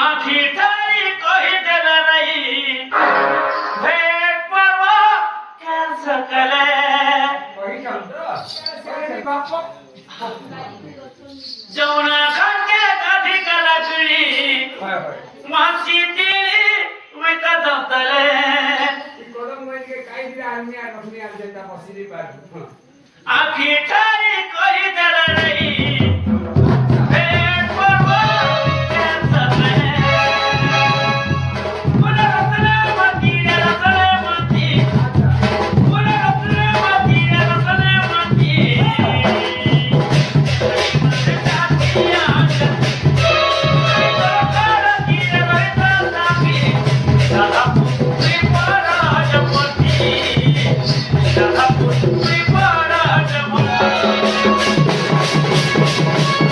आखी तारी कही देला नहीं भेट परवा कैंसल करे वही बाप जौना खाके कधी कला चुरी मासी तेरी मैं कदम तले कोदम में के काई दिला आदमी आ रखनी आ देता मसीरी पर आखी तारी कही देला नहीं